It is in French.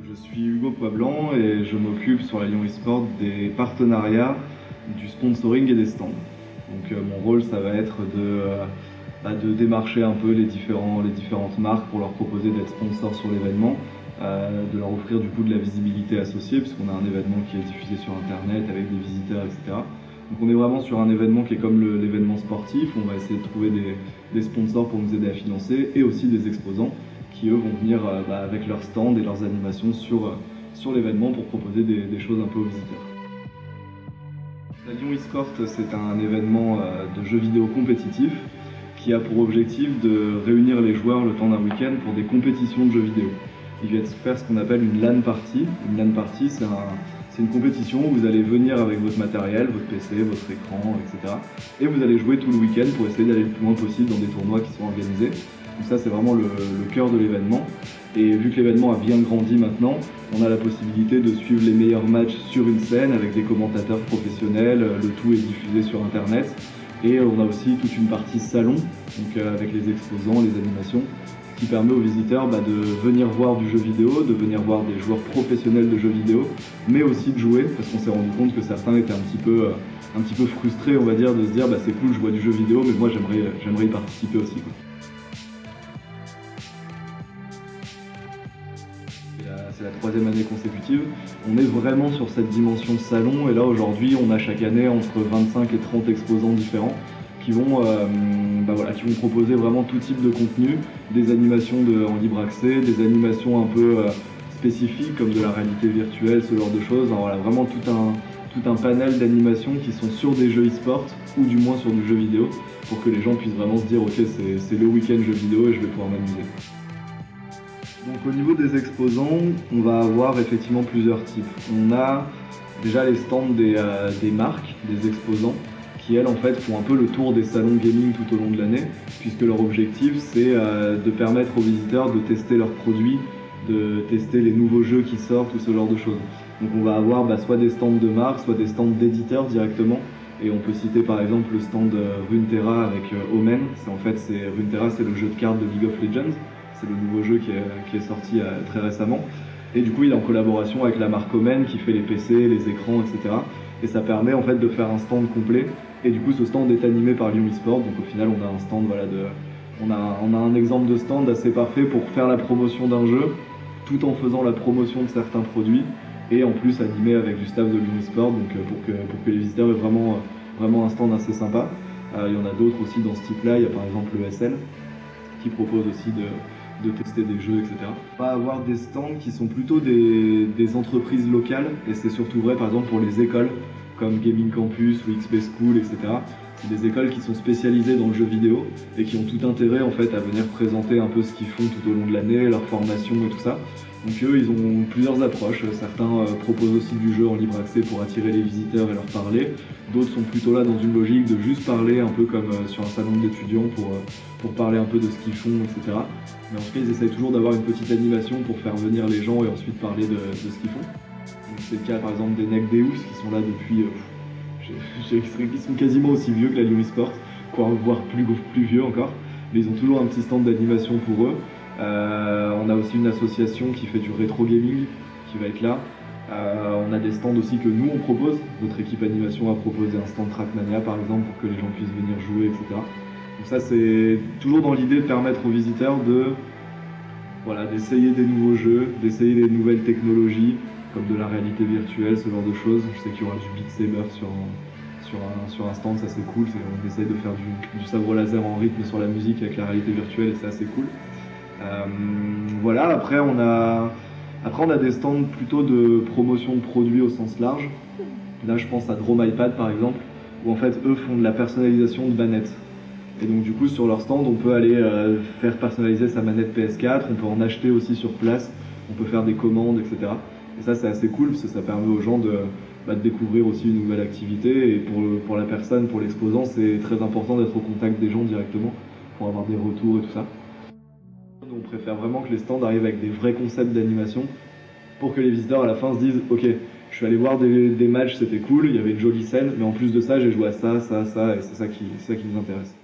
Je suis Hugo Poisblanc et je m'occupe sur la Lyon eSport des partenariats, du sponsoring et des stands. Donc mon rôle, ça va être de démarcher un peu les différentes marques pour leur proposer d'être sponsors sur l'événement, de leur offrir du coup de la visibilité associée, puisqu'on a un événement qui est diffusé sur internet avec des visiteurs, etc. Donc on est vraiment sur un événement qui est comme l'événement sportif, on va essayer de trouver des sponsors pour nous aider à financer, et aussi des exposants qui eux vont venir avec leurs stands et leurs animations sur l'événement pour proposer des choses un peu aux visiteurs. La Lyon eSport, c'est un événement de jeux vidéo compétitifs qui a pour objectif de réunir les joueurs le temps d'un week-end pour des compétitions de jeux vidéo. Il va faire ce qu'on appelle une LAN party. Une LAN party, c'est une compétition où vous allez venir avec votre matériel, votre PC, votre écran, etc. Et vous allez jouer tout le week-end pour essayer d'aller le plus loin possible dans des tournois qui sont organisés. Donc ça, c'est vraiment le cœur de l'événement. Et vu que l'événement a bien grandi maintenant, on a la possibilité de suivre les meilleurs matchs sur une scène avec des commentateurs professionnels. Le tout est diffusé sur Internet. Et on a aussi toute une partie salon, donc avec les exposants, les animations, qui permet aux visiteurs de venir voir du jeu vidéo, de venir voir des joueurs professionnels de jeux vidéo, mais aussi de jouer, parce qu'on s'est rendu compte que certains étaient un petit peu frustrés, on va dire, de se dire c'est cool, je vois du jeu vidéo, mais moi j'aimerais y participer aussi, quoi. C'est la troisième année consécutive. On est vraiment sur cette dimension salon, et là aujourd'hui on a chaque année entre 25 et 30 exposants différents qui vont proposer vraiment tout type de contenu, des animations en libre accès, des animations un peu spécifiques comme de la réalité virtuelle, ce genre de choses. Alors, voilà, vraiment tout un panel d'animations qui sont sur des jeux e-sport ou du moins sur du jeu vidéo pour que les gens puissent vraiment se dire ok, c'est le week-end jeu vidéo et je vais pouvoir m'amuser. Donc au niveau des exposants, on va avoir effectivement plusieurs types. On a déjà les stands des marques, des exposants, qui elles en fait font un peu le tour des salons gaming tout au long de l'année, puisque leur objectif c'est de permettre aux visiteurs de tester leurs produits, de tester les nouveaux jeux qui sortent ou ce genre de choses. Donc on va avoir soit des stands de marques, soit des stands d'éditeurs directement. Et on peut citer par exemple le stand Runeterra avec Omen. Runeterra, c'est le jeu de cartes de League of Legends. C'est le nouveau jeu qui est sorti très récemment. Et du coup, il est en collaboration avec la marque Omen qui fait les PC, les écrans, etc. Et ça permet en fait de faire un stand complet. Et du coup, ce stand est animé par Lyon eSport. Donc au final, on a un stand, on a un exemple de stand assez parfait pour faire la promotion d'un jeu, tout en faisant la promotion de certains produits, et en plus animé avec du staff de Lyon eSport, donc pour que les visiteurs aient vraiment un stand assez sympa. Il y en a d'autres aussi dans ce type-là. Il y a par exemple le SL qui propose aussi de tester des jeux, etc. On va avoir des stands qui sont plutôt des entreprises locales, et c'est surtout vrai par exemple pour les écoles comme Gaming Campus ou XP School, etc. C'est des écoles qui sont spécialisées dans le jeu vidéo et qui ont tout intérêt en fait à venir présenter un peu ce qu'ils font tout au long de l'année, leur formation et tout ça. Donc eux, ils ont plusieurs approches. Certains proposent aussi du jeu en libre accès pour attirer les visiteurs et leur parler. D'autres sont plutôt là dans une logique de juste parler, un peu comme sur un salon d'étudiants pour parler un peu de ce qu'ils font, etc. Mais en tout cas, ils essayent toujours d'avoir une petite animation pour faire venir les gens et ensuite parler de ce qu'ils font. C'est le cas par exemple des Nec Deus qui sont là depuis... ils sont quasiment aussi vieux que la Lyon eSport, voire plus vieux encore. Mais ils ont toujours un petit stand d'animation pour eux. On a aussi une association qui fait du rétro gaming qui va être là. On a des stands aussi que nous on propose. Notre équipe animation a proposé un stand Trackmania par exemple pour que les gens puissent venir jouer, etc. Donc ça c'est toujours dans l'idée de permettre aux visiteurs d'essayer des nouveaux jeux, d'essayer des nouvelles technologies comme de la réalité virtuelle, ce genre de choses. Je sais qu'il y aura du Beat Saber sur un stand, ça c'est cool. On essaye de faire du sabre laser en rythme sur la musique avec la réalité virtuelle et c'est assez cool. Après on a des stands plutôt de promotion de produits au sens large. Là je pense à DromIPad par exemple, où en fait eux font de la personnalisation de manettes. Et donc du coup sur leur stand on peut aller faire personnaliser sa manette PS4, on peut en acheter aussi sur place, on peut faire des commandes, etc. Et ça c'est assez cool parce que ça permet aux gens de découvrir aussi une nouvelle activité. Et pour la personne, pour l'exposant, c'est très important d'être au contact des gens directement pour avoir des retours et tout ça. Nous, on préfère vraiment que les stands arrivent avec des vrais concepts d'animation pour que les visiteurs à la fin se disent ok, je suis allé voir des matchs, c'était cool, il y avait une jolie scène, mais en plus de ça, j'ai joué à ça, ça, ça, et c'est ça qui nous intéresse.